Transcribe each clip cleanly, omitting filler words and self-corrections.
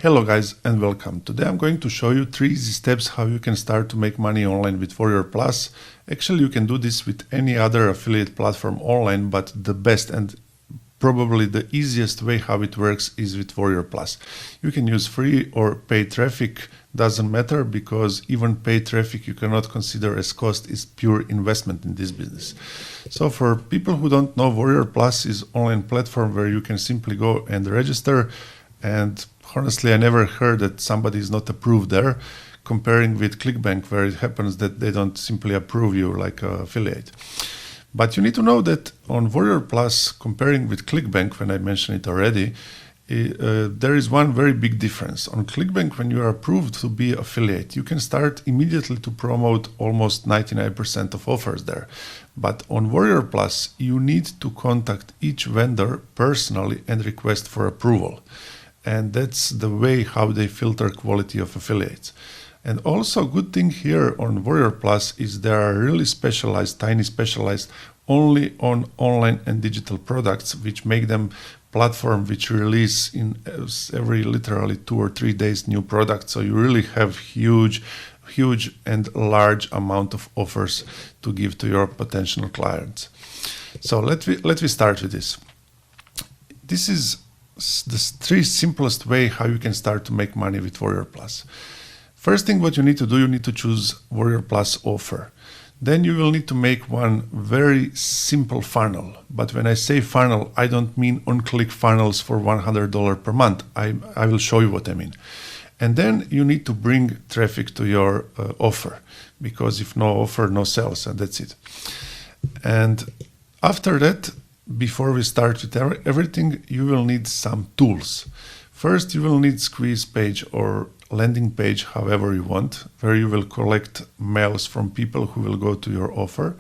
Hello guys and welcome. Today I'm going to show you 3 easy steps how you can start to make money online with Warrior Plus. Actually, you can do this with any other affiliate platform online, but the best and probably the easiest way how it works is with Warrior Plus. You can use free or paid traffic, doesn't matter, because even paid traffic you cannot consider as cost, is pure investment in this business. So for people who don't know, Warrior Plus is an online platform where you can simply go and register, and honestly, I never heard that somebody is not approved there, comparing with ClickBank, where it happens that they don't simply approve you like an affiliate. But you need to know that on Warrior Plus, comparing with ClickBank, when I mentioned it already, there is one very big difference. On ClickBank, when you are approved to be affiliate, you can start immediately to promote almost 99% of offers there. But on Warrior Plus, you need to contact each vendor personally and request for approval. And that's the way how they filter quality of affiliates. And also, good thing here on Warrior Plus is they are really specialized, tiny specialized, only on online and digital products, which make them platform which release in every literally 2 or 3 days new products. So you really have huge and large amount of offers to give to your potential clients. So let me start with this. This is the 3 simplest way how you can start to make money with Warrior Plus. First thing what you need to do, you need to choose Warrior Plus offer. Then you will need to make one very simple funnel. But when I say funnel, I don't mean on-click funnels for $100 per month. I will show you what I mean. And then you need to bring traffic to your offer, because if no offer, no sales, and that's it. And after that, before we start with everything, you will need some tools. First, you will need squeeze page or landing page, however you want, where you will collect mails from people who will go to your offer.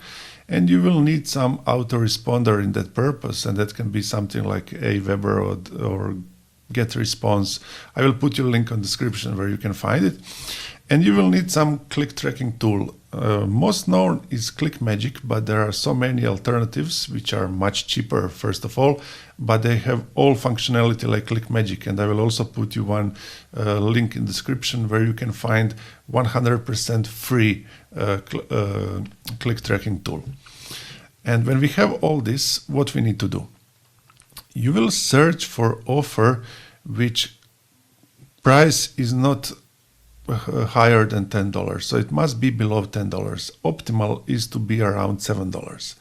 And you will need some autoresponder in that purpose, and that can be something like Aweber or GetResponse. I will put you a link on the description where you can find it. And you will need some click tracking tool. Most known is ClickMagick, but there are so many alternatives which are much cheaper, first of all, but they have all functionality like ClickMagick. And I will also put you one link in the description where you can find 100% free click tracking tool. And when we have all this, what we need to do? You will search for offer which price is not higher than $10, so it must be below $10. Optimal is to be around $7.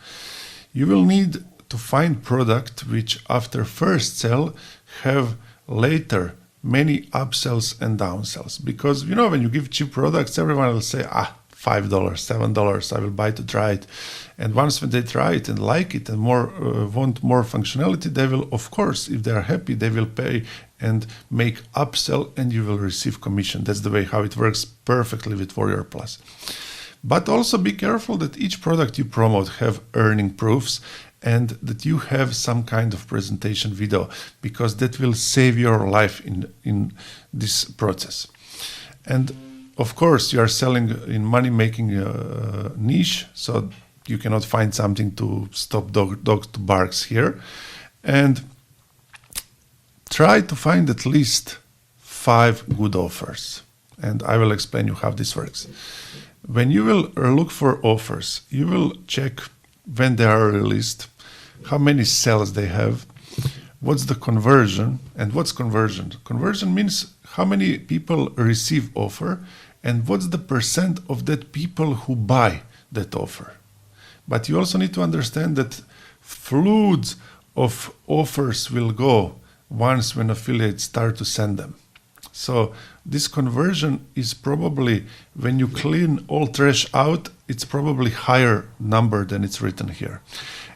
You will need to find product which after first sell have later many upsells and downsells, because you know, when you give cheap products, everyone will say $5, $7, I will buy to try it. And once when they try it and like it and want more functionality, they will, of course, if they are happy, they will pay and make upsell, and you will receive commission. That's the way how it works perfectly with Warrior Plus. But also be careful that each product you promote have earning proofs, and that you have some kind of presentation video, because that will save your life in this process. And of course, you are selling in money-making niche, so you cannot find something to stop dogs to barks here. And try to find at least 5 good offers. And I will explain you how this works. When you will look for offers, you will check when they are released, how many sales they have, what's the conversion, and what's conversion? Conversion means how many people receive offer, and what's the percent of that people who buy that offer. But you also need to understand that floods of offers will go once when affiliates start to send them. So this conversion is probably, when you clean all trash out, it's probably higher number than it's written here.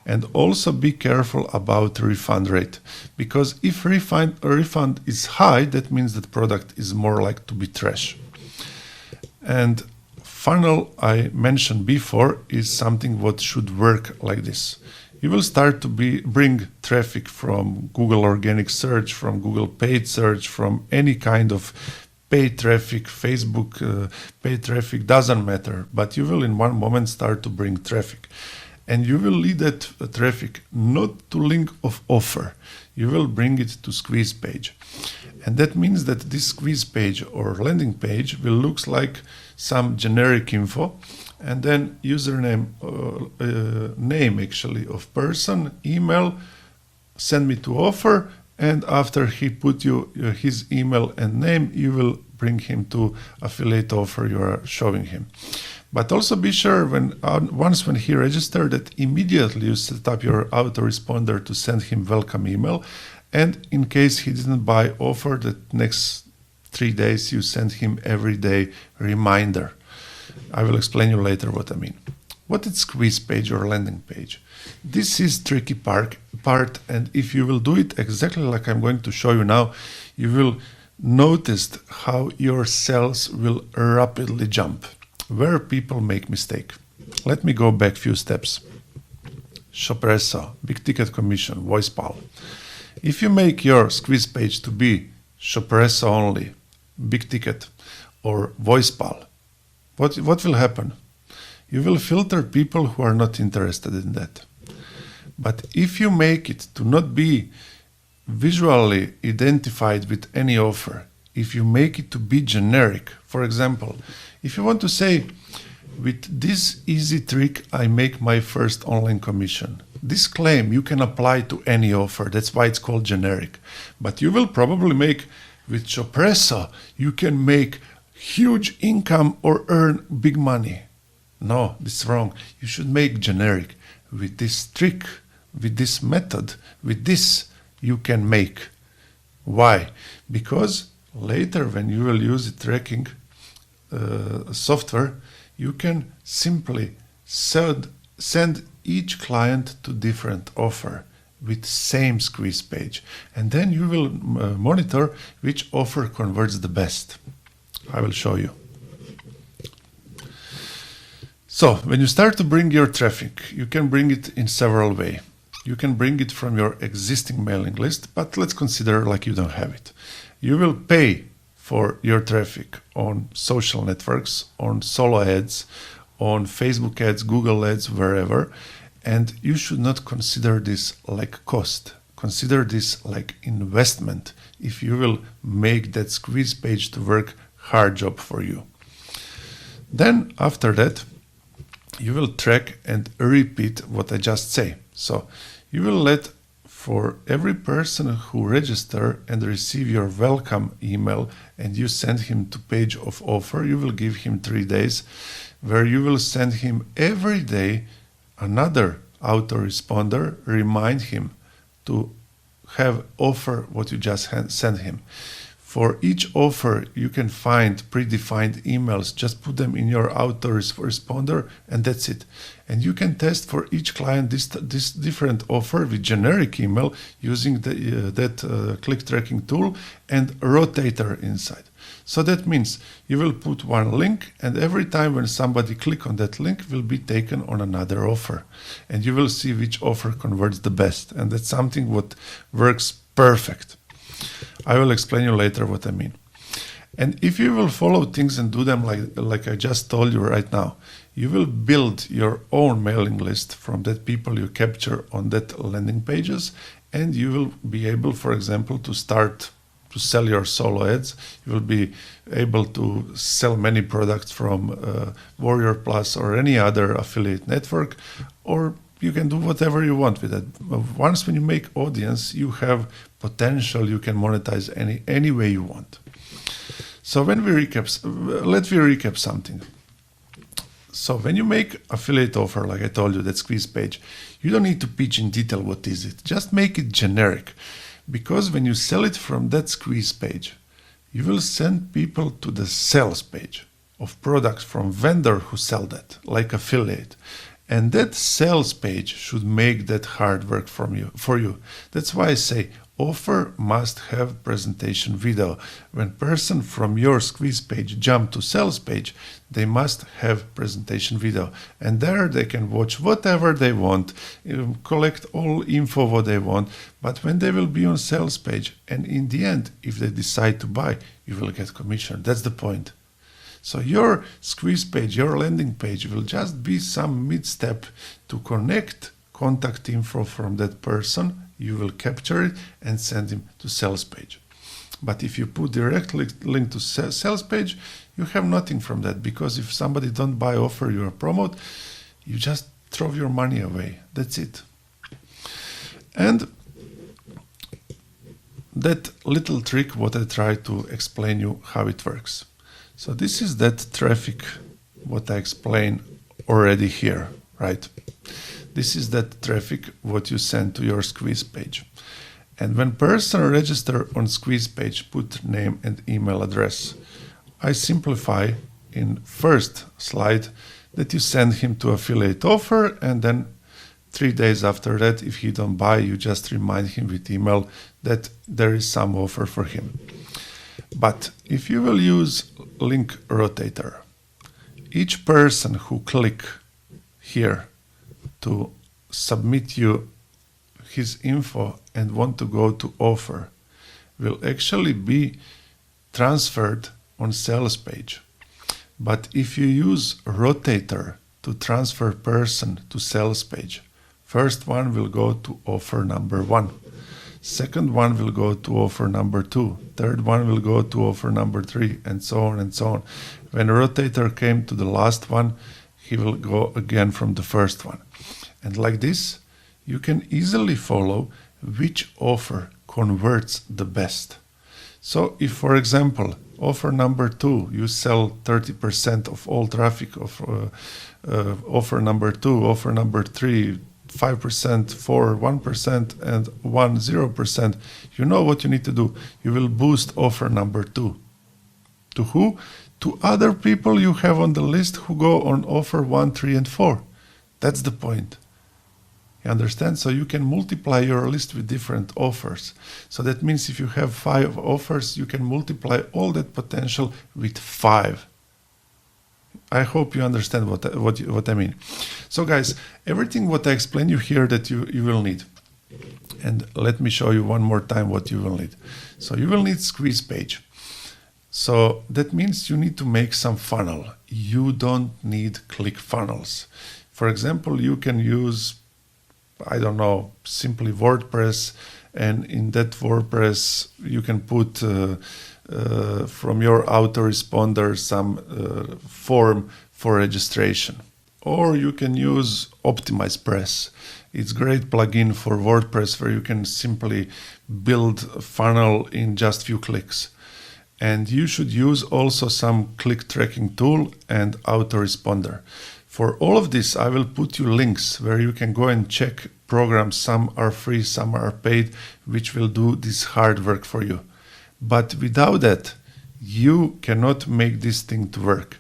And also be careful about refund rate, because if refund is high, that means that product is more like to be trash. And funnel I mentioned before is something what should work like this. You will start to bring traffic from Google organic search, from Google paid search, from any kind of paid traffic, Facebook paid traffic, doesn't matter. But you will in one moment start to bring traffic. And you will lead that traffic not to link of offer. You will bring it to squeeze page. And that means that this squeeze page or landing page will look like some generic info, and then username, name actually of person, email, send me to offer, and after he put you his email and name, you will bring him to affiliate offer you are showing him. But also be sure once when he registered that immediately you set up your autoresponder to send him welcome email, and in case he didn't buy offer, the next 3 days you send him every day reminder. I will explain you later what I mean. What is squeeze page or landing page? This is tricky part, and if you will do it exactly like I'm going to show you now, you will notice how your sales will rapidly jump, where people make mistake. Let me go back few steps. Shoppresso, big ticket commission, VoicePal. If you make your squeeze page to be Shoppresso only, big ticket, or VoicePal, what will happen? You will filter people who are not interested in that. But if you make it to not be visually identified with any offer, if you make it to be generic, for example, if you want to say, with this easy trick, I make my first online commission. This claim you can apply to any offer. That's why it's called generic. But you will probably make, with Shoppresso, you can make huge income or earn big money. No, this is wrong. You should make generic. With this trick, with this method, with this, you can make. Why? Because later when you will use the tracking software, you can simply send each client to different offer with same squeeze page. And then you will monitor which offer converts the best. I will show you. So when you start to bring your traffic, you can bring it in several ways. You can bring it from your existing mailing list, but let's consider like you don't have it. You will pay for your traffic on social networks, on solo ads, on Facebook ads, Google ads, wherever. And you should not consider this like cost. Consider this like investment if you will make that squeeze page to work hard job for you. Then after that, you will track and repeat what I just say. So you will let for every person who register and receive your welcome email and you send him to page of offer, you will give him 3 days where you will send him every day another autoresponder, remind him to have offer what you just sent him. For each offer, you can find predefined emails. Just put them in your autoresponder, and that's it. And you can test for each client this different offer with generic email using that click tracking tool and rotator inside. So that means you will put one link, and every time when somebody click on that link will be taken on another offer. And you will see which offer converts the best. And that's something what works perfect. I will explain you later what I mean. And if you will follow things and do them like I just told you right now, you will build your own mailing list from that people you capture on that landing pages, and you will be able, for example, to start to sell your solo ads. You will be able to sell many products from Warrior Plus or any other affiliate network, or you can do whatever you want with it. Once when you make audience, you have potential, you can monetize any way you want. So when we let me recap something. So when you make affiliate offer, like I told you, that squeeze page, you don't need to pitch in detail what is it. Just make it generic. Because when you sell it from that squeeze page, you will send people to the sales page of products from vendor who sell that, like affiliate. And that sales page should make that hard work for you. That's why I say offer must have presentation video. When person from your squeeze page jump to sales page, they must have presentation video. And there they can watch whatever they want, collect all info what they want. But when they will be on sales page, and in the end, if they decide to buy, you will get commission. That's the point. So your squeeze page, your landing page will just be some mid-step to connect contact info from that person. You will capture it and send him to sales page. But if you put direct link to sales page, you have nothing from that, because if somebody don't buy, offer you or promote, you just throw your money away. That's it. And that little trick, what I try to explain you how it works. So this is that traffic, what I explained already here, right? This is that traffic, what you send to your squeeze page. And when person register on squeeze page, put name and email address. I simplify in first slide that you send him to affiliate offer, and then 3 days after that, if he don't buy, you just remind him with email that there is some offer for him. But if you will use link rotator, each person who click here to submit you his info and want to go to offer will actually be transferred on sales page. But if you use rotator to transfer person to sales page, first one will go to offer number 1. Second one will go to offer number 2. Third one will go to offer number 3, and so on and so on. When rotator came to the last one, he will go again from the first one. And like this, you can easily follow which offer converts the best. So if, for example, offer number 2, you sell 30% of all traffic of offer number 2, offer number 3, 5%, 4, 1%, and 1, 0%, you know what you need to do. You will boost offer number 2. To who? To other people you have on the list who go on offer 1, 3, and 4. That's the point. You understand? So you can multiply your list with different offers. So that means if you have 5 offers, you can multiply all that potential with 5. I hope you understand what I mean. So guys, everything what I explained you here that you will need. And let me show you one more time what you will need. So you will need squeeze page. So that means you need to make some funnel. You don't need click funnels. For example, you can use, I don't know, simply WordPress, and in that WordPress you can put from your autoresponder some form for registration. Or you can use Optimizepress. It's a great plugin for WordPress where you can simply build a funnel in just few clicks. And you should use also some click tracking tool and Autoresponder. For all of this, I will put you links where you can go and check programs. Some are free, some are paid, which will do this hard work for you. But without that, you cannot make this thing to work.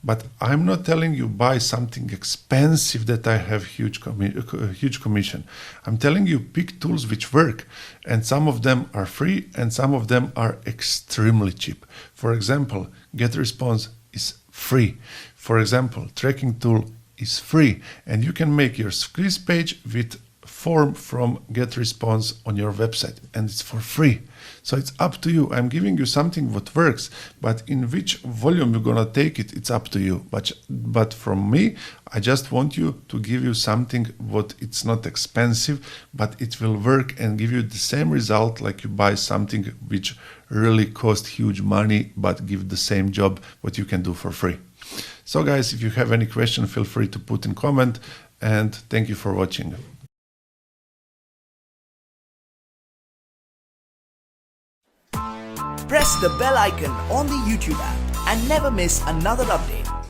But I'm not telling you buy something expensive that I have huge commission. I'm telling you pick tools which work, and some of them are free and some of them are extremely cheap. For example, GetResponse is free. For example, tracking tool is free, and you can make your squeeze page with form from GetResponse on your website, and it's for free. So it's up to you. I'm giving you something what works, but in which volume you're gonna take it, it's up to you. But from me, I just want you to give you something what it's not expensive, but it will work and give you the same result like you buy something which really cost huge money, but give the same job what you can do for free. So guys, if you have any question, feel free to put in comment, and thank you for watching. Press the bell icon on the YouTube app and never miss another update.